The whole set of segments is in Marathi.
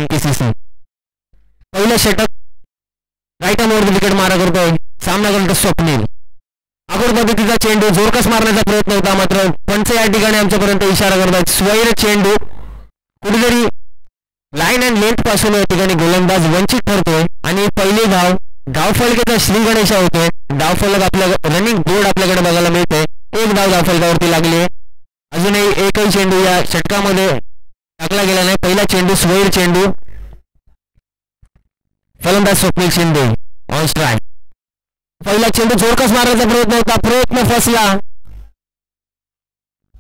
NKCC. पहिलं षटक राईट आर्मवर विकेट मारा करतोय, सामना करतो स्वप्नील. आखोड पद्धतीचा चेंडू जोरकस मारण्याचा प्रयत्न होता, मात्र पंच या ठिकाणी आमच्यापर्यंत इशारा करतात स्वैर चेंडू कुठेतरी लाईन अँड लेंथ पासून या ठिकाणी गोलंदाज वंचित ठरतोय आणि पहिली धावफलकाचा श्री गणेशा होतोय. धावफलक आपल्या रनिंग बोर्ड आपल्याकडे बघायला मिळतोय. एक धाव धावफलकावरती लागली आहे. अजूनही एकही चेंडू या षटकामध्ये टाकला गेला नाही. पहिला चेंडू स्वैर चेंडू, फलंदाज स्वप्नील शिंदे ऑन स्ट्राईक. पहिला चेंडू जोरकस मारण्याचा प्रयत्न होता, प्रयत्न फसला.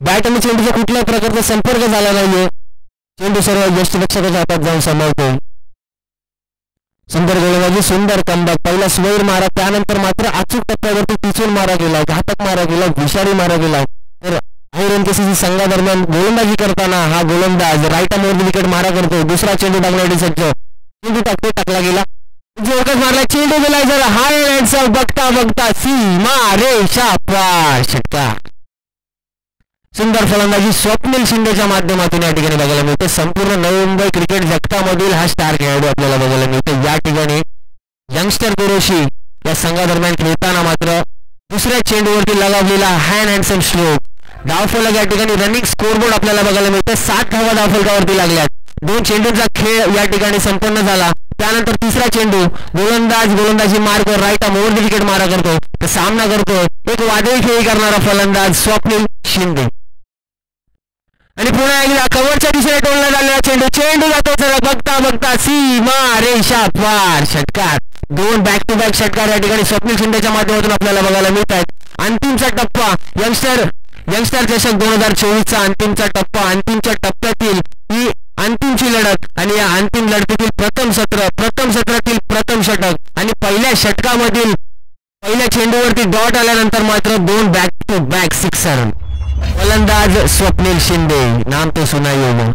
बॅट आणि चेंडूचा कुठल्याही प्रकारचा संपर्क झाला नाहीये. चेंडू सर्व यष्टिरक्षकाच्या हातात जाऊन सांभाळतोय. सुंदर गोलंदाजी, सुंदर कमबॅक. पहिला स्वैर मारा, त्यानंतर मात्र अचूक टप्प्यावरती टिचून मारा गेला, घातक मारा गेला, विषारी मारा गेला. तर NKCC संघादरम्यान गोलंदाजी करताना हा गोलंदाज राईट आर्मवर विकेट मारा करतो. दुसरा चेंडू टाकण्यासाठी सज्ज, चेंडू टाकला गेला, जोरकस मारला, चेंडू गेला जरा हाय हँड्स बघता बघता सीमा रेषा पार, षटकार. सुंदर फलंदाजी स्वप्नील शिंदेच्या माध्यमातून या ठिकाणी बघायला मिळते. संपूर्ण नवी मुंबई क्रिकेट जगतामधील हा स्टार खेळाडू आपल्याला बघायला मिळतो. या ठिकाणी यंगस्टर कुरोशी या संघादरम्यान खेळताना मात्र दुसऱ्या चेंडूवरती लगावलेला हँडसम स्ट्रोक. धावफलक या ठिकाणी रनिंग स्कोरबोर्ड आपल्याला बघायला मिळते. 7 धावा धावफलकावरती लागल्यात. 2 चेंडूंचा खेळ या ठिकाणी संपन्न झाला. त्यानंतर तिसरा चेंडू गोलंदाजी मार्कवर राईट आर्मवर विकेट मारा करतो. तर सामना करतोय एक वादळी खेळी करणारा फलंदाज स्वप्नील शिंदे. आणि पुन्हा एकदा कव्हरच्या दिशेने टोलला झालेला चेंडू जातो बघता बघता सीमा रेषा पार, षटकार. 2 बॅक टू बॅक षटकार या ठिकाणी स्वप्नील शिंदेच्या माध्यमातून आपल्याला बघायला मिळत आहेत. अंतिमचा टप्पा यंगस्टर चषक 2024चा अंतिमचा टप्पा. अंतिमच्या टप्प्यातील ही अंतिमची लढत आणि या अंतिम लढतीतील प्रथम सत्रातील प्रथम षटक आणि पहिल्या षटकामधील पहिल्या चेंडूवरती डॉट आल्यानंतर मात्र 2 बॅक टू बॅक सिक्सर. फलंदाज स्वप्नील शिंदे, नाम तो सुना ही होगा.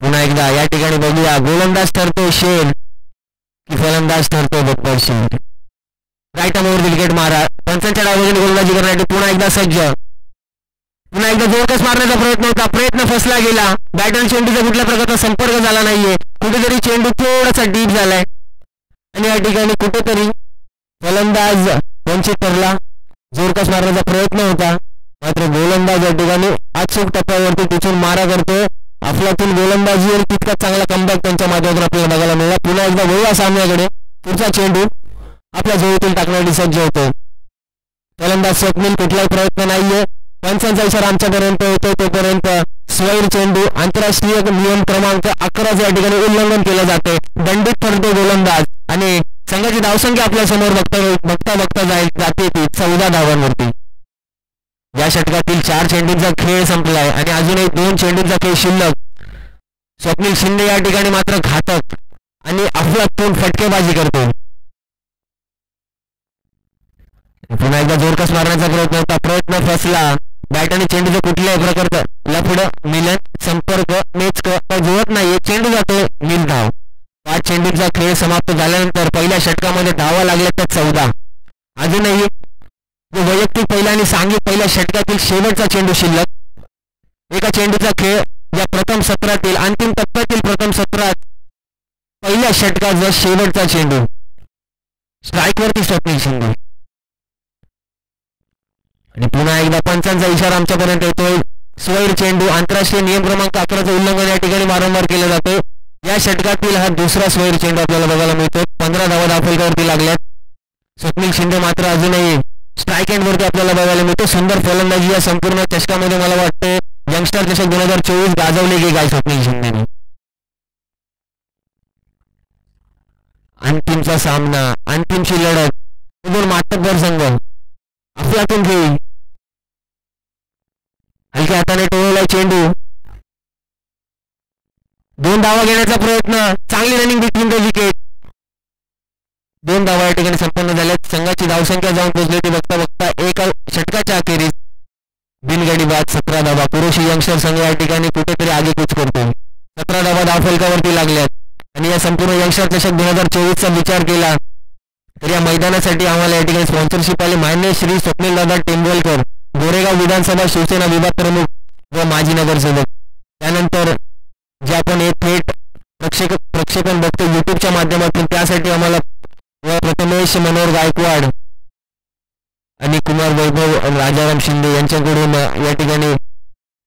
पुन्हा एकदा या ठिकाणी बघूया गोलंदाज ठरतो शेर की फलंदाज ठरतो बब्बर शेर. राईट आर्मवर विकेट मारा, पंचांच्या डावाने गोलंदाजी करण्यासाठी पुन्हा एकदा सज्ज. पुन्हा एकदा जोरकस मारण्याचा प्रयत्न होता, प्रयत्न फसला गेला. बॅट आणि चेंडूचा कुठल्या प्रकारचा संपर्क झाला नाहीये. कुठेतरी चेंडू थोडासा डीप झालाय आणि या ठिकाणी कुठेतरी फलंदाज वंचित ठरला. जोरकस मारण्याचा प्रयत्न होता, मात्र गोलंदाज या ठिकाणी अचूक टप्प्यावरती टिचून मारा करतोय. अफलातून गोलंदाजी आणि तितका चांगला कमबॅक त्यांच्या माध्यमातून आपल्याला बघायला मिळाला. पुन्हा एकदा वळूया सामन्याकडे. पुढचा चेंडू आपल्या जवळून टाकण्यासाठी सज्ज होतो. फलंदाज स्वप्नील, कुठलाही प्रयत्न नाहीये. पंचांचा इशारा आमच्यापर्यंत येतो तोपर्यंत स्वैर चेंडू. आंतरराष्ट्रीय नियम क्रमांक 11 या ठिकाणी उल्लंघन केलं जाते. दंडित ठरतो गोलंदाज आणि संघाची धावसंख्या आपल्या समोर बघता जाते ती 14 धावांवरती. या षटकातील 4 चेंडूंचा खेळ संपलाय आणि अजूनही 2 चेंडूंचा खेळ शिल्लक. स्वप्नील शिंदे या ठिकाणी मात्र घातक आणि अफलातून फटकेबाजी करतो. पुन्हा एकदा जोरकस मारण्याचा प्रयत्न होता, प्रयत्न फसला. बॅट आणि चेंडूचं कुठल्याही प्रकारचं लफडं मिलन संपर्क मेचक जुळत नाहीये. चेंडू जातो नील धाव. 5 चेंडूंचा खेळ समाप्त झाल्यानंतर पहिल्या षटकामध्ये धावा लागल्या तर 14. अजूनही जो वैयक्तिक पहिला आणि सांघिक पहिल्या षटकातील शेवटचा चेंडू शिल्लक. एका चेंडूचा खेळ या प्रथम सत्रातील अंतिम टप्प्यातील प्रथम सत्रात पहिल्या षटकाचा शेवटचा चेंडू. स्ट्राईकवरती स्वप्नील शिंदे आणि पुन्हा एकदा पंचांचा इशारा आमच्यापर्यंत येतोय. स्वैर चेंडू. आंतरराष्ट्रीय नियम क्रमांक 11चं उल्लंघन या ठिकाणी वारंवार केलं जातं. या षटकातील हा दुसरा स्वैर चेंडू आपल्याला बघायला मिळतो. 15 धावा धावफलकावरती लागल्यात. स्वप्नील शिंदे मात्र अजूनही स्ट्राईक एंड वरती आपल्याला बघायला मिळतो. सुंदर फलंदाजी या संपूर्ण चषकामध्ये मला वाटतं यंगस्टर चषक 2024 गाजवले की काय स्वप्नील शिंदेने. अंतिमचा सामना, अंतिमची लढत. 2 मातब्बर संघ अफलातून खेळी. हलक्या हाताने टोळला चेंडू. 2 धावा घेण्याचा प्रयत्न. चांगली रनिंग बिटवीन द विकेट. 2 धावा या ठिकाणी संपन्न झाल्यात. संघाची धावसंख्या जाऊन पोहोचली ती बघता एका षटकाच्या अखेरीस बिनगडी बाद 17 धावा. कुरोशी यंगस्टर संघ या ठिकाणी कुठेतरी आगेकूच करतो. 17 धावा धावफलकावरती लागल्यात आणि या संपूर्ण यंगस्टर चषक 2024चा विचार केला तर या मैदानासाठी आम्हाला या ठिकाणी स्पॉन्सरशिप आले मान्य श्री स्वप्नीलदादा टेंबोलकर, गोरेगाव विधानसभा शिवसेना विभाग प्रमुख व माजी नगरसेवक. त्यानंतर ज्या आपण हे थेट प्रक्षेपण बघतो युट्यूबच्या माध्यमातून. त्यासाठी आम्हाला प्रथमेश मनोहर गायकवाड आणि कुमार वैभव राजाराम शिंदे यांच्याकडून या ठिकाणी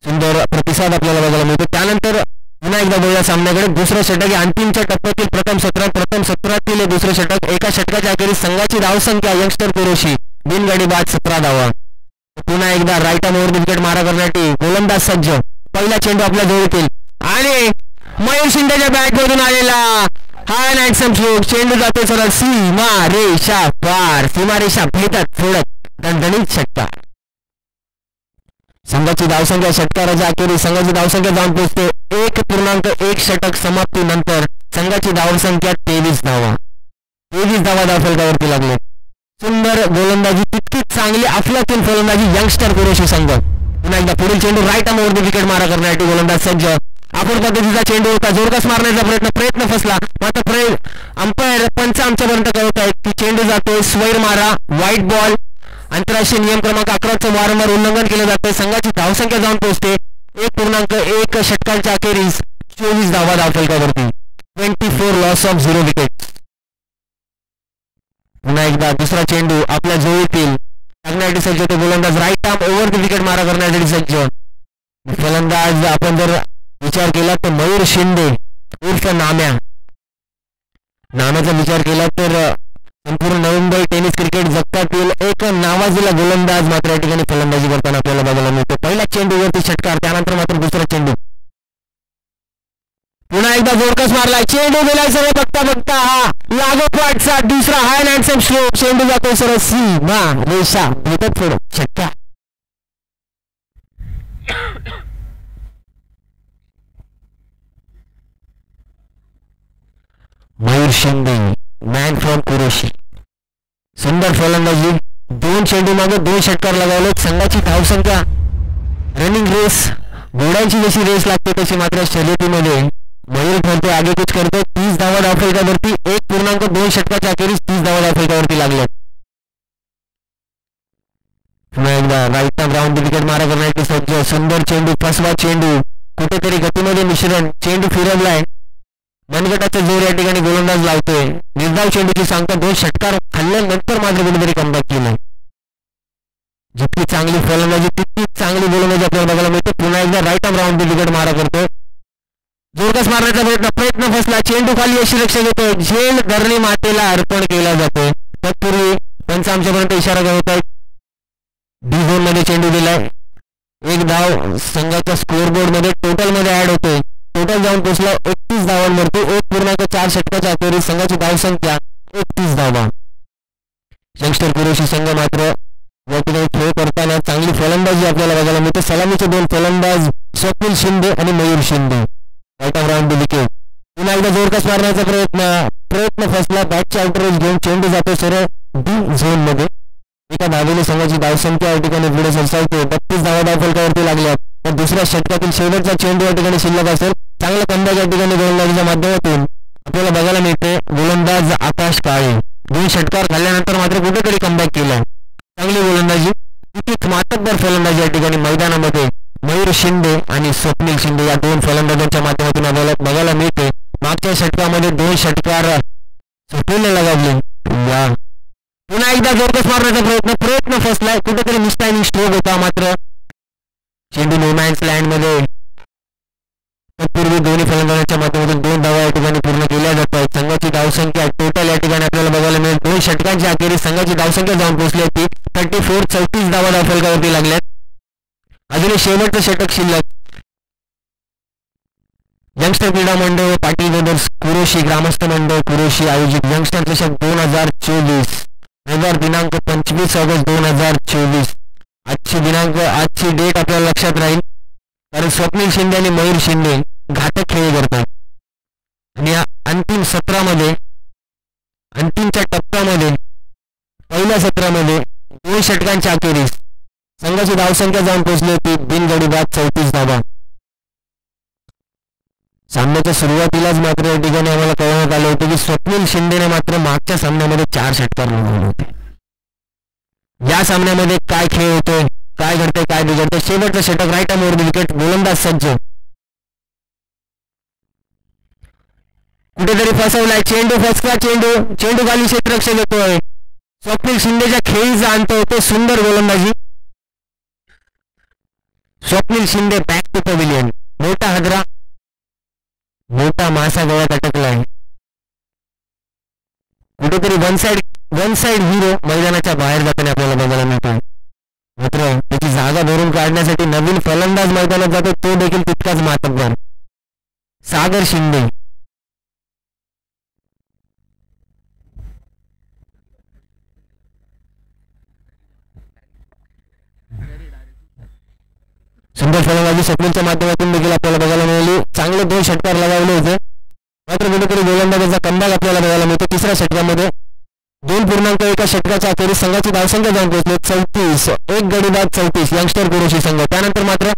सुंदर प्रतिसाद आपल्याला बघायला मिळतो. त्यानंतर पुन्हा एकदा बघूया सामन्याकडे. दुसरं षटक हे अंतिमच्या टप्प्यातील प्रथम सत्रातील हे दुसरे षटक. एका षटकाच्या अखेरीस संघाची धावसंख्या यंगस्टर कुरेशी बिनगडी बाद 17 धावा. पुन्हा एकदा right arm over the wicket मारा करण्यासाठी गोलंदाज सज्ज. पहिला चेंडू आपल्या जवळील आणि मयूर शिंदेच्या बॅटमधून आलेला हा हँडसम स्ट्रोक. चेंडू जातो सरळ सीमा रेषा पार. सीमा रेषा भेटत फोडत दणदणीत षटकार. संघाची धावसंख्या षटकाराच्या अखेरीस संघाची धावसंख्या जाऊन पोहोचते 1.1 षटक समाप्तीनंतर संघाची धावसंख्या 23 धावा. 23 धावा धावफलकावरती लागले. सुंदर गोलंदाजी, तितकीच चांगली अफलातून फलंदाजी यंगस्टर कुरेशी संघ. पुन्हा एकदा पुढील चेंडू right arm over the wicket मारा करण्यासाठी गोलंदाज सज्ज. आपण पद्धतीचा चेंडू होता, जोरकस मारण्याचा प्रयत्न फसला. मात्र अंपायर पंच आमच्यापर्यंत कळवत आहेत की चेंडू जातोय स्वैर मारा, व्हाईट बॉल. आंतरराष्ट्रीय नियम क्रमांक 11चं वारंवार उल्लंघन केलं जातं. संघाची धावसंख्या जाऊन पोहोचते 1.1 षटकांच्या अखेरीस 24 धावा धावफलकावरती. 24 लॉस ऑफ 0 विकेट. पुन्हा एकदा दुसरा चेंडू आपल्या जोडीतील टाकण्यासाठी सज्ज होते गोलंदाज. Right arm over the wicket मारा करण्यासाठी सज्ज. फलंदाज आपण जर विचार केला तर मयूर शिंदे उर्फ नाम्याचा विचार केला तर संपूर्ण नवी मुंबई टेनिस क्रिकेट जगतातील एक नावाजलेला गोलंदाज मात्र या ठिकाणी फलंदाजी करताना आपल्याला बघायला मिळतो. पहिला चेंडूवरती षटकार, त्यानंतर मात्र दुसरा चेंडू. पुन्हा एकदा जोरकस मारलाय, चेंडू गेलाय सरळ बघता हा लागोपाठचा दुसरा हाय हँडसम स्ट्रोक. चेंडू जातो सरळ सीमा रेषा भेटत फोडत षटकार. Mayur Shinde man from Qureshi. सुंदर फलंदाजी, 2 चेंडू मागे 2 षटकार लगावले. संघाची धावसंख्या रनिंग रेस, घोड्यांची जशी रेस लागते तशी मात्र शर्यतीमध्ये मयूर ठरतो, आगेकूच करतो. 30 धावा धावफलकावरती 1.2 षटकाच्या अखेरीस 30 धावा धावफलकावरती लागल्यात. पुन्हा एकदा right arm round the wicket मारा करण्यासाठी सज्ज. सुंदर चेंडू, फसवा चेंडू, कुठेतरी गतीमध्ये मिश्रण. चेंडू फिरवलाय, मनगटाचा जोर या ठिकाणी गोलंदाज लावतोय. निर्धाव चेंडूची सांगता 2 षटकार खाल्ल्यानंतर मात्र कुठेतरी कमबॅक केलं. जितकी चांगली फलंदाजी तितकीच चांगली गोलंदाजी आपल्याला बघायला मिळते. पुन्हा एकदा right arm round the wicket मारा करतोय. जोरकस मारण्याचा प्रयत्न फसला. चेंडू खाली अशी रक्षा घेतोय. झेल धरणी मातेला अर्पण केला जातोय. तत्पूर्वी पंच आमच्यापर्यंत इशारा करत आहेत. डी झोन मध्ये चेंडू दिलाय. 1 धाव संघाच्या स्कोअरबोर्ड मध्ये टोटल मध्ये ऍड होतोय. टोटल जाऊन पोहोचला 31 धावांवरती. 1.4 षटकाच्या अखेरीस संघाची धावसंख्या 31 धावा. यंगस्टर कुरेशी संघ मात्र या ठिकाणी खेळ करताना चांगली फलंदाजी आपल्याला बघायला मिळते. सलामीचे 2 फलंदाज स्वप्नील शिंदे आणि Mayur Shinde. Right arm round the wicket. पुन्हा एकदा जोरकस मारण्याचा प्रयत्न फसला. बॅटची आउटरेज घेऊन चेंडू जातो सरळ डी झोन मध्ये. एका धावेने संघाची धावसंख्या या ठिकाणी पुढे सरसावते. 32 धावा धावफलकावरती लागल्यात. या दुसऱ्या षटकातील शेवटचा चेंडू या ठिकाणी शिल्लक असेल. चांगला कमबॅक या ठिकाणी गोलंदाजीच्या माध्यमातून आपल्याला बघायला मिळते. गोलंदाज आकाश काळे 2 षटकार खाल्ल्यानंतर मात्र कुठेतरी कमबॅक केलाय. चांगली गोलंदाजी, किती मातब्बर फलंदाजी या ठिकाणी मैदानामध्ये मयूर शिंदे आणि स्वप्नील शिंदे या 2 फलंदाजांच्या माध्यमातून आपल्याला बघायला मिळते. मागच्या षटकामध्ये 2 षटकार स्वप्नीलने लगावले. पुन्हा एकदा जोरकस मारण्याचा प्रयत्न फसलाय. कुठेतरी मिसटायमिंग स्ट्रोक होता. मात्र चेंडू नो मॅन्स लँड मध्ये. तत्पूर्वी दोन्ही फलंदाजांच्या माध्यमातून 2 धावा या ठिकाणी पूर्ण केल्या जात आहेत. संघाची धावसंख्या टोटल या ठिकाणी आपल्याला बघायला मिळेल. 2 षटकांच्या अखेरीस संघाची धावसंख्या जाऊन पोहोचली होती 34 धावा धावफलकावरती लागल्यात. अजूनही शेवटचं षटक शिल्लक. यंगस्टर क्रीडा मंडळ व पाटील ब्रदर्स कुरेशी ग्रामस्थ मंडळ कुरेशी आयोजित यंगस्टर चषक 2024 रविवार दिनांक 25 ऑगस्ट 2024. आजची डेट आपल्याला लक्षात राहील कारण स्वप्नील शिंदे आणि मयूर शिंदे घातक खेळ करतात. आणि या अंतिमच्या टप्प्यामध्ये पहिल्या सत्रामध्ये 2 षटकांच्या अखेरीस संघाची धावसंख्या जाऊन पोहोचली होती बिनगडी बाद 34 धावा. सामन्याच्या सुरुवातीलाच मात्र या ठिकाणी आम्हाला कळवण्यात आलं होतं की स्वप्नील शिंदेने मात्र मागच्या सामन्यामध्ये 4 षटकार नोंदवले होते. या सामन्यामध्ये काय खेळ होतोय, काय घडतंय, काय बिघडतंय. शेवटचं षटक right arm over the wicket. गोलंदाज सज्ज. कुठेतरी फसवलाय चेंडू, फसला चेंडू, चेंडू खाली क्षेत्ररक्षक येतोय. स्वप्नील शिंदेच्या खेळीचा अंत होतो. सुंदर गोलंदाजी. Swapnil Shinde back to pavilion. मोठा हादरा, मोठा मासा गळ्यात अटकलाय. कुठेतरी वन साइड हिरो मैदानाच्या बाहेर जाताना आपल्याला बघायला मिळतोय. मात्र त्याची जागा भरून काढण्यासाठी नवीन फलंदाज मैदानात जातो, तो देखील तितकाच मातब्बर सागर शिंदे. सुंदर फलंदाजी स्वप्नीलच्या माध्यमातून देखील आपल्याला बघायला मिळाली. चांगले 2 षटकार लगावले होते. मात्र कुठेतरी गोलंदाजाचा कमबॅक आपल्याला बघायला मिळतो. तिसऱ्या षटकामध्ये 2.1 षटकाच्या अखेरीस संघाची धावसंख्या जाऊन पोहोचले 34. एक गडी बाद 34 यंगस्टर कुरोशी संघ. त्यानंतर मात्र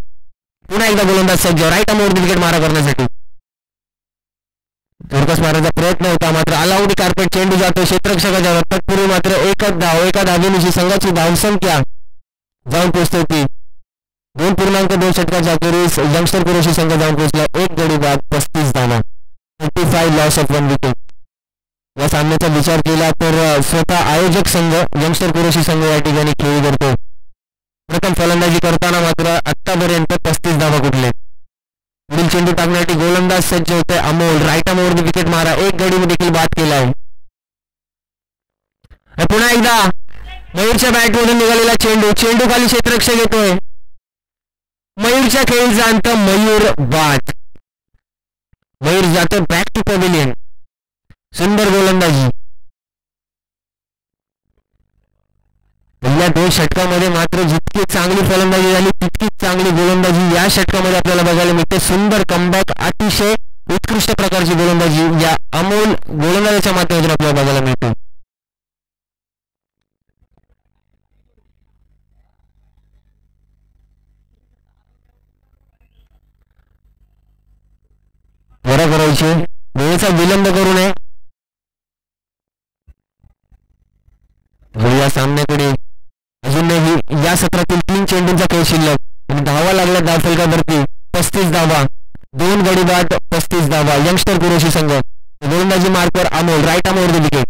पुन्हा एकदा गोलंदाज सज्ज राईट आर्मवरती विकेट मारा करण्यासाठी. धोरकस मारण्याचा प्रयत्न होता, मात्र अलाउडी कार्पेट चेंडू जातो क्षेत्ररक्षकाच्या तत्पूर्वी मात्र एकच धाव. एका धावेनिशी संघाची धावसंख्या जाऊन पोहोचते होती 2.2 षटकाच्या अखेरीस यंगस्टर कुरोशी संघ जाऊन पोहोचला. एक गडी बाद 35 धावा. 35 लॉस ऑफ 1 विकेट. या सामन्याचा विचार केला तर स्वतः आयोजक संघ यंगस्टर कुरोशी संघ या ठिकाणी खेळी करतो. प्रथम फलंदाजी करताना मात्र आतापर्यंत 35 धावा कुठले. पुढील चेंडू टाकण्यासाठी गोलंदाज सज्ज होते अमोल. राईट आर्मवरती विकेट मारा. एक गडी देखील बाद केला आहे. पुन्हा एकदा मयूरच्या बॅटमधून निघालेला चेंडू, चेंडू खाली क्षेत्ररक्षक येतोय. मयूरच्या खेळीचा अंत. मयूर बाद. मयूर जातो बॅक टू पॅव्हिलियन. सुंदर गोलंदाजी. पहिल्या 2 षटकामध्ये मात्र जितकी चांगली फलंदाजी झाली तितकीच चांगली गोलंदाजी या षटकामध्ये आपल्याला बघायला मिळते. सुंदर कमबॅक, अतिशय उत्कृष्ट प्रकारची गोलंदाजी या अमोल गोलंदाजाच्या माध्यमातून आपल्याला बघायला मिळते. बरं करायचे, वेळेचा विलंब करू नये. या सामन्याकडे अजूनही या सत्रातील 3 चेंडूंचा खेळ शिल्लक आणि धावा लागल्या धावफलकावरती 35 धावा. 2 गडी बाद 35 धावा. यंगस्टर कुरोशी संघ. गोलंदाजी मार्कवर अमोल. राईट आर्मवरती विकेट.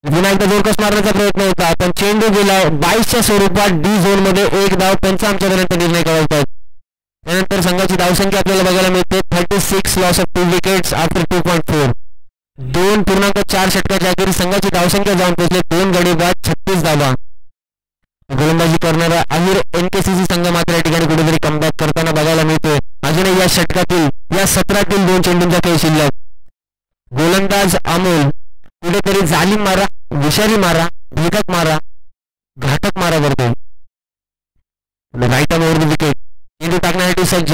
पुन्हा एकदा जोरकस मारण्याचा प्रयत्न होता पण चेंडू गेला 22च्या स्वरूपात डी झोन मध्ये. एक धाव पंच आमच्यापर्यंत निर्णय कळवतात. त्यानंतर संघाची धावसंख्या आपल्याला बघायला मिळते 36 लॉस ऑफ 2 विकेट्स आफ्टर 2.4. 2.4 षटकाच्या अखेरीस संघाची धावसंख्या जाऊन पोहोचले 2 गडी बाद 36 धावा. गोलंदाजी करणारा अहिर एनकेसीसी संघ मात्र या ठिकाणी कुठेतरी कमबॅक करताना बघायला मिळतोय. अजूनही या षटकातील या सत्रातील 2 चेंडूंचा खेळ शिल्लक. गोलंदाज अमोल कुठेतरी जालीम मारा, विषारी मारा, भेदक मारा, घातक मारा करतोय. राईट आर्मवरती विकेट. चेंडू टाकण्यासाठी सज्ज.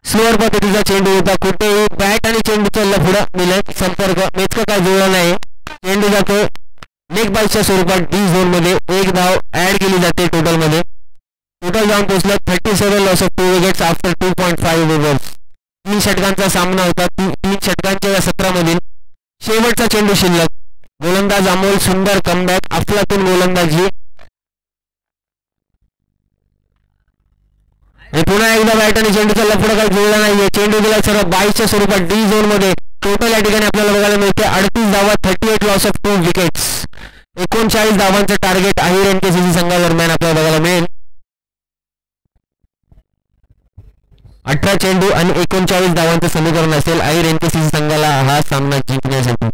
स्लोअर पद्धतीचा चेंडू होता. कुठेही बॅट आणि चेंडूचा लफडा मिळत संपर्क मेचका काय जुळला नाही. चेंडू जातो लेग बाईच्या स्वरूपात डी झोन मध्ये. एक धाव ऍड केली जाते टोटल मध्ये. टोटल जाऊन पोहोचला 37 loss of 2 wickets after 2.5 overs. 3 षटकांचा सामना होता. 3 षटकांच्या या सत्रामधील शेवटचा चेंडू शिल्लक. गोलंदाज अमोल. सुंदर कमबॅक, अफलातून गोलंदाजी. पुन्हा एकदा बॅट आणि चेंडूचा लफडा काही जुळला नाहीये. चेंडू गेला सर्व 22च्या स्वरूपात डी झोन मध्ये. टोटल या ठिकाणी आपल्याला बघायला मिळते 38 धावा. 38 लॉस ऑफ 2 विकेट्स. 39 धावांचं टार्गेट अहिर एनकेसीसी संघादरम्यान आपल्याला बघायला मिळेल. 18 चेंडू आणि 39 धावांचं समीकरण असेल अहिर एनकेसीसी संघाला हा सामना जिंकण्यासाठी.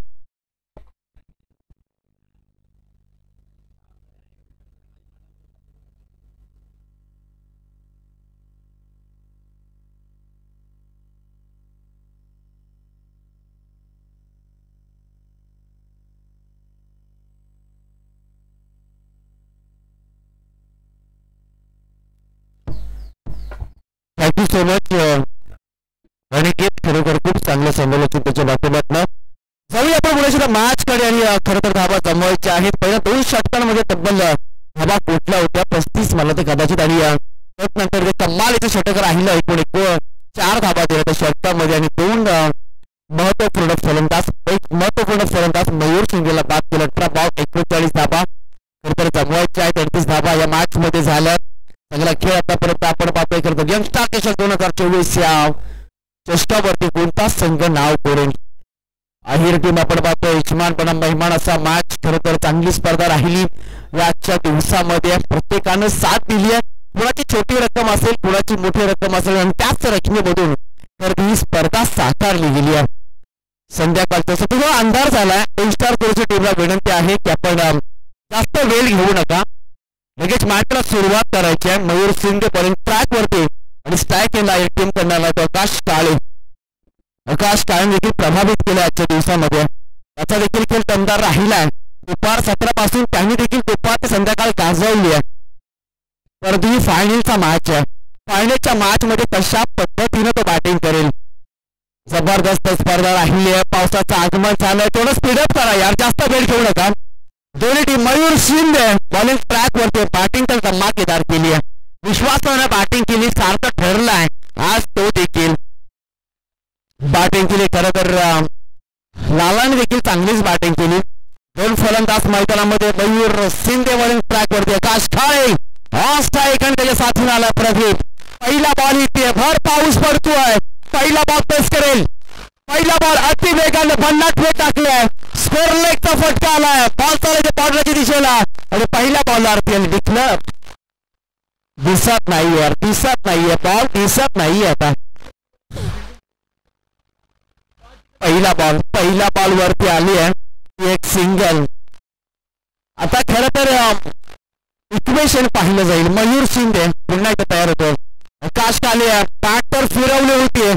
Thank you so much Aniket. खरोखर खूप चांगलं संबोधन त्याच्या बाबतीत. जाऊया आपण पुढे मॅच कडे. आणि खरं तर धाबा जमवायच्या आहेत. पहिल्या 2 षटकांमध्ये तब्बल धाबा कुठल्या होत्या 35 मला ते कदाचित. आणि त्यानंतर ते कमालीचं षटक राहिलं. एकूण 4 धाबा दिल्या त्या षटकामध्ये आणि 2 महत्वपूर्ण फलंदाज. एक महत्वपूर्ण फलंदाज मयूर सिंगला बाद केला. 39 धाबा खरं तर जमवायच्या आहेत. 35 धाबा या मॅच मध्ये झाल्या. चांगला खेळ आतापर्यंत आपण पाहतोय. खरं तर यंगस्टर केशर 2024 या चष्टावरती कोणता संघ नाव कोरेल. अहिर टीम आपण पाहतोय यजमानपणा महिमान असा मॅच. खरं तर चांगली स्पर्धा राहिली आजच्या दिवसामध्ये. प्रत्येकानं साथ दिली आहे. कुणाची छोटी रक्कम असेल, कुणाची मोठी रक्कम असेल आणि त्याच रकमेमधून तर ही स्पर्धा साकारली गेली आहे. संध्याकाळचा सगळा अंधार झालाय. स्टार कोरची टीमला विनंती आहे की आपण जास्त वेळ घेऊ नका, लगेच मॅचला सुरुवात करायची आहे. मयूर शिंदे बॉलिंग ट्रॅक वरती आणि स्ट्राईक केला टीम करणार तो आकाश काळे. आकाश काळे देखील प्रभावित केले आजच्या दिवसामध्ये. त्याचा देखील खेळ दमदार राहिलाय. दुपार 17 पासून त्यांनी देखील दुपार ते संध्याकाळ गाजवली आहे. परंतु ही फायनलचा मॅच आहे. फायनलच्या मॅच मध्ये कशा पद्धतीने तो बॅटिंग करेल. जबरदस्त स्पर्धा राहिली आहे. पावसाचं आगमन झालंय. थोडं स्पीडअप करा यार, जास्त वेळ घेऊ नका. दोन्ही team Mayur Shinde bowling track वरती बॅटिंग तर धमाकेदार केली आहे. विश्वासाने बॅटिंग केली. सारखं ठरलाय आज तो देखील बॅटिंग केली. खरं तर लालाने देखील चांगलीच बॅटिंग केली. दोन फलंदाज मैदानामध्ये मयूर शिंदे बॉलिंग ट्रॅक वरती. आकाश काळे स्ट्राईक आणि त्याच्या साथीने आला प्रदीप. पहिला बॉल इथे भर पाऊस पडतोय. पहिला बॉल पेस करेल. पहिला बॉल अति वेगाने 50 वेग टाकलाय. स्कोर लेगचा फटका आलाय. बॉल चालायच्या बॉर्डरच्या दिशेला आणि पहिल्या बॉलवरती दिसलं दिसत नाही यार, दिसत नाहीये बॉल, दिसत नाहीये. आता पहिला बॉल वरती आली आहे एक सिंगल. आता खरं तर इक्वेशन पाहिलं जाईल. मयूर शिंदे पुन्हा एकदा तयार होतो. आकाश काळे बॅट तर फिरवली होती.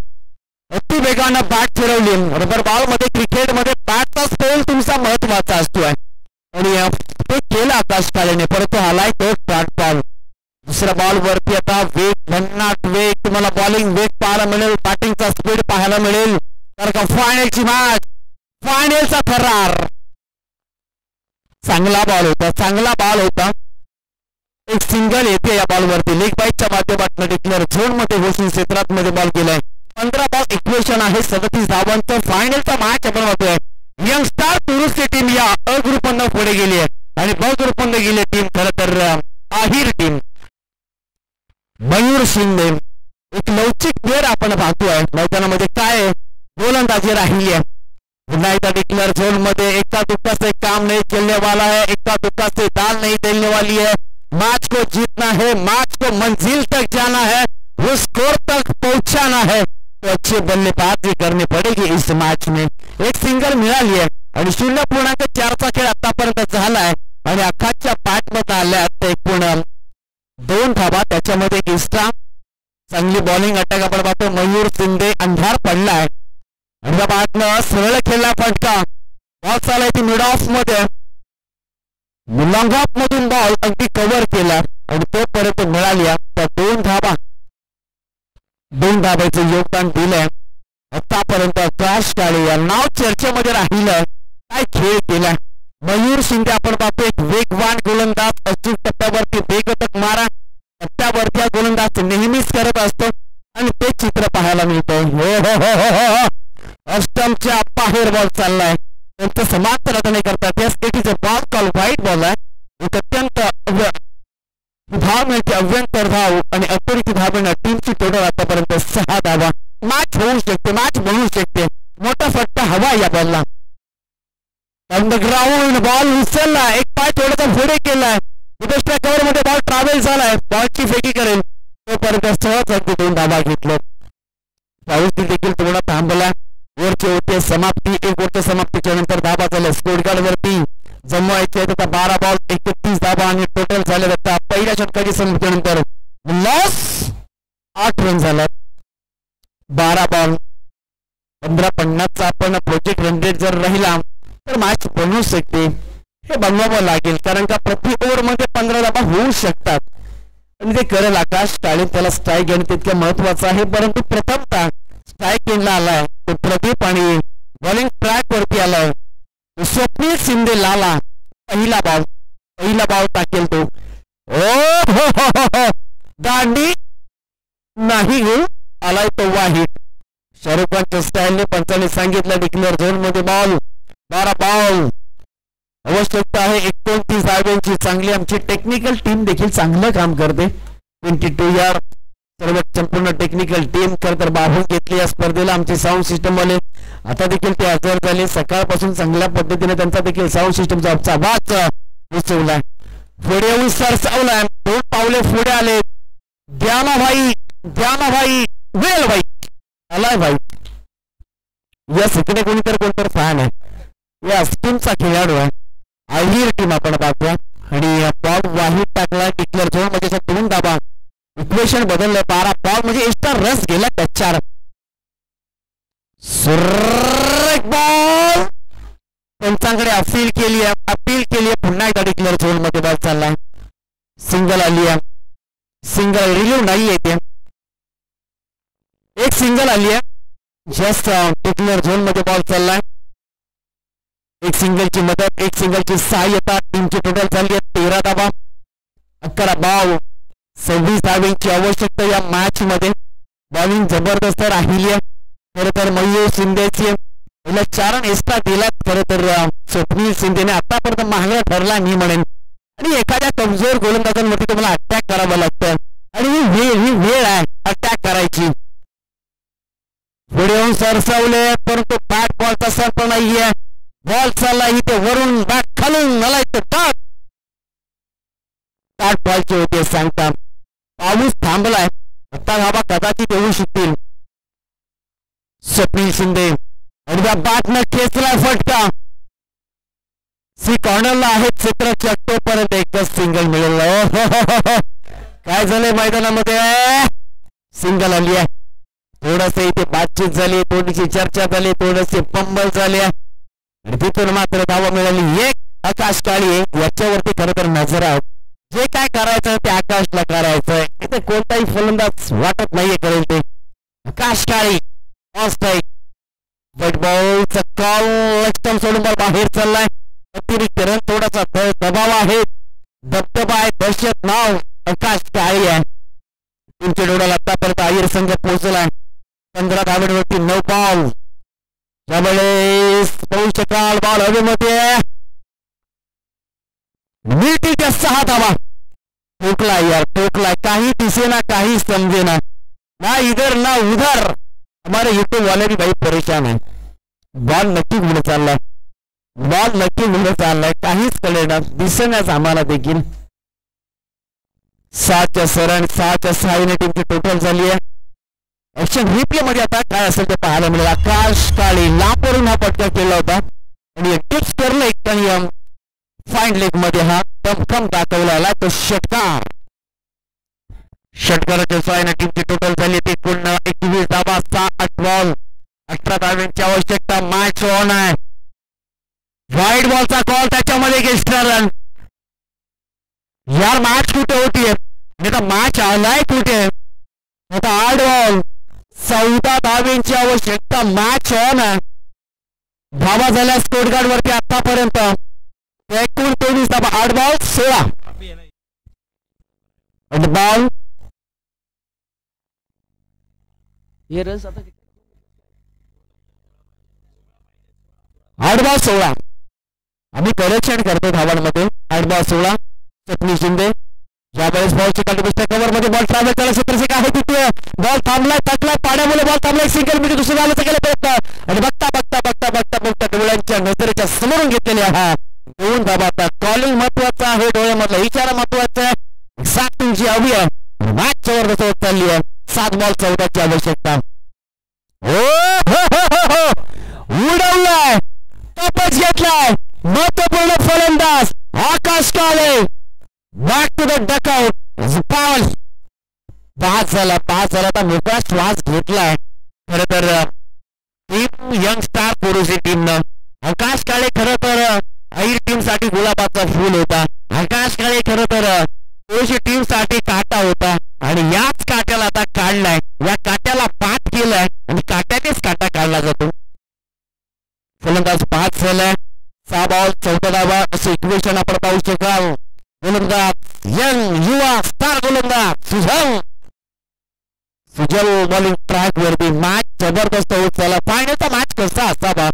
अति वेगानं बॅट फिरवली. रबर बॉल मध्ये क्रिकेटमध्ये बॅटचा स्पेल तुमचा महत्वाचा असतो आणि ते केलं आकाश काळेने. परंतु आलाय तो बॅट बॉल. दुसऱ्या बॉल वरती आता वेग, भन्नाट वेग, तुम्हाला बॉलिंग वेग पाहायला मिळेल, बॅटिंगचा स्पीड पाहायला मिळेल. तर का फायनलची मॅच, फायनलचा थरार. चांगला बॉल होता. एक सिंगल येते या बॉल वरती. लेग बाईटच्या माध्यमातून डिक्लेअर झोन मध्ये घोषित क्षेत्रात मध्ये बॉल केलाय. 15 बॉल इक्वेशन आहे. 37 धावांचं फायनलचा मॅच आपण बघतोय. यंगस्टार तुरुसची टीम या अ ग्रुपमधून पुढे गेली आहे आणि ब ग्रुपमध्ये गेली टीम खरं तर आहिर टीम. मयूर शिंदे एक लवचिक प्लेअर आपण पाहतोय. मैदानामध्ये काय गोलंदाजी राहिली आहे. पुन्हा एकदा डिक्लेअर झोन मध्ये इक्का दुक्का से काम नहीं चलने वाला है, इक्का दुक्का से दाल नहीं चलने वाली है. मैच को जीतना है, मैच को मंजिल तक जाना है, वो स्कोर तक पहुंचाना है. तो अच्छी बल्लेबाजी करनी पड़ेगी इस मैच में. एक सिंगल मिळाली आहे आणि 0.4चा खेळ आतापर्यंत झालाय आणि अख्खाच्या बॅट मध्ये आल्यात एकूण 2 धावा. त्याच्यामध्ये एक्स्ट्रा चांगली बॉलिंग अटॅक आपण पाहतो. मयूर शिंदे अंधार पडलाय आणि त्या बॅटनं सरळ खेळला फटका. बॉल चालाय ती मिड ऑफ मध्ये. लॉंग ऑफ मधून बॉल अगदी कव्हर केला आणि तो परत मिळाली. त्या 2 धावा, 2 धाब्याचं योगदान दिलंय आतापर्यंत. आकाश काळे या नाव चर्चेमध्ये राहिलं. काय खेळ केला मयूर शिंदे आपण पाहतो. एक वेगवान गोलंदाज, अचूक टप्प्यावरती वेगतक मारा टप्प्यावरती गोलंदाज नेहमीच करत असतो आणि ते चित्र पाहायला मिळतं. हो अष्टमच्या बाहेर बॉल चाललाय. त्यांचं समांतर नाही करतात. It is a ball call white ball आहे. एक अत्यंत धाव मिळते, अव्यंतर धाव आणि अतिरिक्त धावेनं टीमची टोटल आतापर्यंत 6 धावा. मॅच होऊ शकते, मॅच बनवू शकते. मोठा फटका हवा या बॉलला. ऑन द ग्राउंड बॉल उचलला, एक पाय थोडासा पुढे केलाय. दुसऱ्या कव्हर मध्ये बॉल ट्रॅव्हल झालाय. बॉलची फेकी करेल तोपर्यंत सहज अगदी 2 धावा घेतले. पाऊस देखील थोडा थांबला. ओव्हरची होते समाप्ती. 1 ओव्हरच्या समाप्तीच्या नंतर धावा झाल्या. स्कोर कार्ड वरती जमवायचे आता 12 बॉल 31 धावा आणि टोटल झाले. आता पहिल्या षटकाची समाप्तीनंतर लॉस 8 रन झाला. 12 बॉल 15-50चा आपण प्रोजेक्ट रन रेट जर राहिला तर मॅच बनवू शकते. हे बनवावं लागेल कारण का प्रति ओव्हर मध्ये 15 धावा होऊ शकतात आणि ते करेल आकाश काळे. त्याला स्ट्राईक घेणं तितकं महत्वाचं आहे. परंतु प्रथमतः स्ट्राईक घेणला आलाय तो प्रदीप आणि बॉलिंग ट्रॅक वरती आलाय स्वप्नील शिंदे लाला. पहिला बॉल टाकेल तो. ओ दांडी नाही घेऊ आलाय तो वाहिद. शाहरुख खानच्या स्टाईलने पंचाने सांगितलं डिक्लेअर झोन मध्ये बॉल 12 बॉल. आवश्यकता आहे 29 धाव्यांची. चांगली आमची टेक्निकल टीम देखील चांगलं काम करते. 22 यार्ड सर्व संपूर्ण टेक्निकल टीम खरं तर बाबून घेतली या स्पर्धेला. आमचे साऊंड सिस्टम वाले आता देखील ते हजर झाले. सकाळपासून चांगल्या पद्धतीने त्यांचा देखील साऊंड सिस्टमचा आवाज घुसवलाय. पुढे येऊन सरसावलाय. 2 पावले पुढे आले. द्यानाभाई वेलभाई आलाय भाई. या इकडे कोणीतरी कोणतरी फॅन आहे. या टीमचा खेळाडू आहे. आहिर टीम आपण पाहतोय आणि बॉल वाहीत टाकला. डिक्लेअर झोन मध्ये दोन दाबा इक्वेशन बदललं. 12 बॉल म्हणजे एक्स्ट्रा रस गेला त्याच्यावर. बॉल पंचांकडे अपील केली आहे. पुन्हा एकदा डिक्लेअर झोन मध्ये बॉल चाललाय. सिंगल आली आहे. सिंगल रिलीव्ह नाही येते. एक सिंगल आली आहे. जस्ट डिक्लेअर झोन मध्ये बॉल चाललाय. एक सिंगलची मदत, एक सिंगलची सहाय्यता. टीमची टोटल झाली आहे 13 धावा. 11 धाव 26 धावेची आवश्यकता या मॅच मध्ये. बॉलिंग जबरदस्त राहिली आहे. खरं तर मयूर शिंदेची 4 रन एक्स्ट्रा दिलात. खरं तर स्वप्नील शिंदेने आतापर्यंत महागडा ठरला मी म्हणेन. आणि एखाद्या कमजोर गोलंदाजांवरती तुम्हाला अटॅक करावं लागतं आणि ही वेळ आहे अटॅक करायची. पुढे येऊन सरसावले परंतु बॅट बॉलचा संप नाहीये. बॉल चालला इथे वरून बॅट खालून मला इथे टाक बॉलचे होते सांगता. पाऊस थांबलाय. आता धाबा कदाचित येऊ शकतील. स्वप्नील शिंदे आणि त्या बॅटनं खेचलाय फटका. सी कॉर्नरला आहे चित्रच्या तोपर्यंत एकच सिंगल मिळेल. काय झालंय मैदानामध्ये. सिंगल आली आहे. थोडस इथे बातचीत झाली, थोडीशी चर्चा झाली, थोडेसे पंबल झाले आणि तिथून मात्र धावा मिळाली. एक आकाश काळी याच्यावरती खरं तर नजर आहे. जे काय करायचं ते आकाशला करायचंय. इथे कोणताही फलंदाज वाटत नाहीये करेल ते. आकाश काळी बट बॉलचा कॉल लक्ष्टम सोडून बॉल बाहेर चाललाय. अतिरिक्त रन थोडासा दबाव आहे, दबदबा आहे, दहशत नाव आकाश काळी आहे. टीमच्या डोळ्याला आतापर्यंत आयर संघ पोहोचलाय. 15 धावांवरती 9 बॉल. त्यावेळेस पाहू शकाल बॉल हवेमध्ये मिळतील 6 धावा. ठोकलाय यार ठोकलाय. काही दिसेना काही समजेना. ना इधर ना उधर. हमारे यूट्यूब वाले भी भाई परेशान है. बॉल नक्की घुमत चाललाय. बॉल नक्की घुमत चाललाय. काहीच कळेना दिसेनाच आम्हाला देखील. 6च्या सरळ 6च्या 6 टीमची टोटल झाली आहे. ऍक्शन रिप्ले मध्ये आता काय असेल ते पाहायला मिळेल. आकाश काळी लांबवरून हा पटका केला होता आणि टिप्स करलं एक फाईन लेग मध्ये हा कम दाखवला तो षटकार. षटकाराच्या 6 टीमची टोटल झाली ती पूर्ण 21 धावा 8 बॉल 18 धावांची आवश्यकता. मॅच ऑन आहे. व्हाईट बॉलचा कॉल त्याच्यामध्ये एक्स्ट्रा रन. यार मॅच कुठे होतीये. मॅच आलाय कुठे. आता 8 बॉल 14 धावांची आवश्यकता. मॅच ऑन आहे. धावा झाल्या स्कोर कार्ड वरती आतापर्यंत एकूण 23 धावा. 8 बॉल 16 बॉल. ये रस आता 8 बॉल 16. आम्ही करेक्शन करतो धावांमध्ये. 8 बॉल 16. स्वप्नील शिंदे ज्यावेळेस बॉलची कंट्रीब्युशन कव्हर मध्ये बॉल ट्रॅव्हल करायला क्षेत्ररक्षक आहे तिथे बॉल थांबलाय टाकलाय पाण्यामुळे बॉल थांबलाय. सिंगल मध्ये दुसऱ्या बॉलचा केला प्रयत्न आणि बघता डोळ्यांच्या नजरेच्या समोरून घेतलेले हा 2 धावा. आता कॉलिंग महत्वाचा आहे. डोळ्यामधला इशारा महत्वाचा आहे. एक्झॅक्ट तुमची हवी आहे. मॅच जबरदस्त होत चालली आहे. 7 बॉल 14 ची आवश्यकता. उडवलाय टपच घेतलाय. महत्वपूर्ण फलंदाज Akash Kale. Back to the dugout. पाऊल 5 झाला. आता मोठा श्वास घेतलाय. खरं तर टीम यंग स्टार पुरुषी टीमनं. आकाश काळे खरं तर आईर टीम साठी गुलाबाचा फूल होता. आकाश काळे खरं तर पुरुषी टीम साठी काटा होता आणि याच काट्याला आता काढलाय. या काट्याला पाठ केलाय आणि काट्यानेच काटा काढला जातो. फलंदाज 5 झालाय. 6 बॉल 14 धावा असं इक्वेशन आपण पाहू शकाल. गोलंदाज यंग युवा स्टार गोलंदाज सुजल बॉलिंग ट्रॅक वरती. मॅच जबरदस्त होत चालला. फायनलचा मॅच कसा असावा,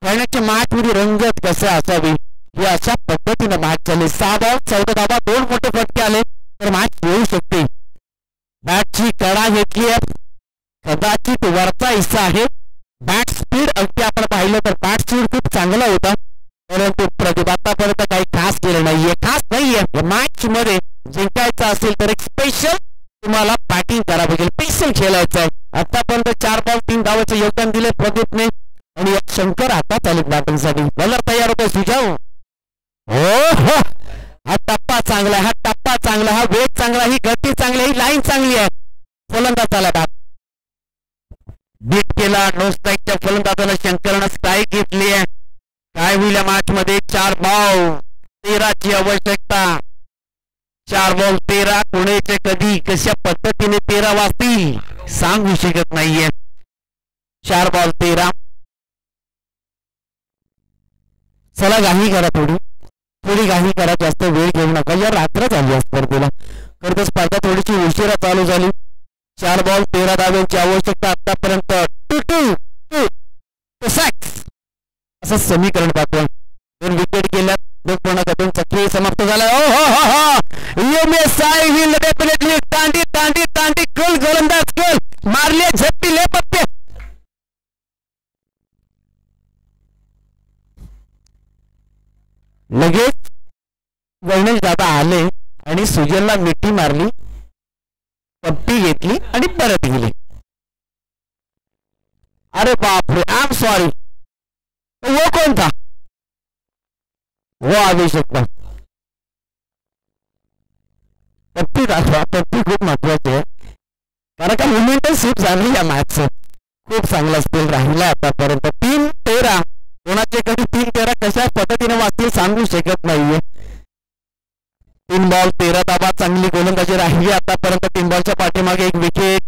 फायनलच्या मॅच मध्ये रंगत कसा असावी हे अशा पद्धतीने मॅच झाली. 6 बॉल 14 धावा 2 मोठे फटके आले तर मॅच येऊ शकते. बॅटची कडा कदाचित वरचा हिस्सा आहे. बॅट स्पीड अगदी आपण पाहिलं तर बॅट स्पीड खूप चांगला होता, परंतु प्रतिभा आतापर्यंत काही खास केलं नाहीये. खास नाहीये. मॅच मध्ये जिंकायचं असेल तर एक स्पेशल तुम्हाला बॅटिंग करावं लागेल, स्पेशल खेळायचं आहे. आतापर्यंत 4 बॉल 3 धावांचं योगदान दिले प्रदीपने आणि शंकर आता चालू बॅटिंगसाठी. बॉलर तयार होतो सुजाव. हो, हा टप्पा चांगला आहे, हा टप्पा चांगला, हा वेग चांगला, ही गती चांगली, ही लाईन चांगली आहे. फलंदाज आला बॅट बीट केला. नो स्ट्राईकच्या फलंदाजाला शंकरनं स्ट्राईक घेतली आहे. काय होईल या मॅच मध्ये? 4 बॉल 13ची आवश्यकता. 4 बॉल 13. कोणाचे कधी कशा पद्धतीने 13 वाजतील सांगू शकत नाहीये. 4 बॉल 13. चला घाई करा, थोडी घाई करा, जास्त वेळ घेऊ नका. या रात्र झाली या स्पर्धेला, खरं तर स्पर्धा थोडीशी उशिरा चालू झाली. 4 बॉल 13 धाव्यांची आवश्यकता. आतापर्यंत 2 असं समीकरण दाखवा. 2 विकेट गेल्यात. 2 चक्री समाप्त झाला. डेफिनेटली तांडी गोल गोलंदाज गोल मारले, झपटी ले पत्ते. लगेच गणेश दादा आले आणि सुजलला मिठी मारली, पट्टी घेतली आणि परत गेली. अरे बापरे, आय एम सॉरी. वो कौन था? वो अभिषेक था. पट्टी दाखवा. पट्टी खूप महत्वाची आहे, कारण का मोमेंटम स्वीप झाली या मॅचचं. खूप चांगला स्पेल राहिला आतापर्यंत. 3-13. कोणाचे कधी 3-13 कशा पद्धतीने वाचतील सांगू शकत नाहीये. 3 बॉल 13 धावा. चांगली गोलंदाजी राहिली आतापर्यंत. 3 बॉलच्या पाठीमागे 1 विकेट.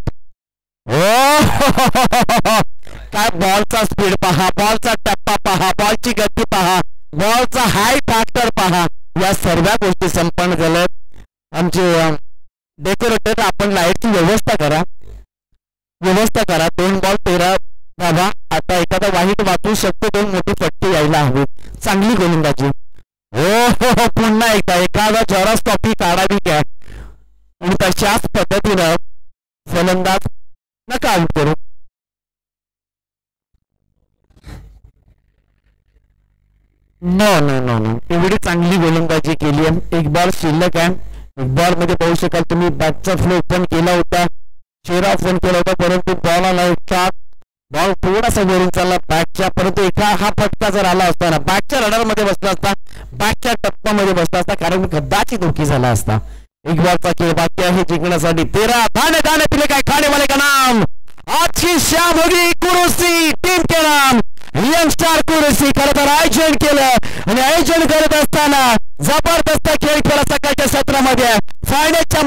काय बॉलचा स्पीड पहा, बॉलचा टप्पा पहा, बॉलची गती पहा, बॉलचा हाय फॅक्टर पहा. या सर्व गोष्टी संपन्न झाल्यात. आमचे डेकोरेटर, आपण लाईटची व्यवस्था करा. 2 बॉल 13 धावा. आता एखादा वाईट वाचू शकतो, 2 मोठी पट्टी यायला हवी. चांगली गोलंदाजी. हो, पुन्हा एखादा जॉरस कॉपी काढावी काय आणि तशाच पद्धतीनं फलंदाज नका आउट करू. नो एवढी चांगली गोलंदाजी केली आहे. 1 बॉल शिल्लक आहे. 1 बॉल मध्ये पाहू शकाल तुम्ही बॅटचा फ्लो ओपन केला होता, चेहरा ओपन केला होता, परंतु बॉल आला होता. बॉल थोडासा वरून चालला बॅटच्या, परंतु हा फटका जर आला असता ना, बॅटच्या रडार मध्ये बसला असता, बॅटच्या टप्प्यामध्ये बसला असता, कारण कदाचित धोकी झाला असता. 1 बॉलचा खेळ बाकी आहे जिंकण्यासाठी. 13 दाने पिले काय खाने वाले का नाम. आज की शाम होगी कुरुसी टीम के नाम यंगस्टार कुरुसी. खरं तर आयोजन केलं आणि आयोजन करत असताना जबरदस्त खेळ केला सकाळच्या सत्रामध्ये. फायनलच्या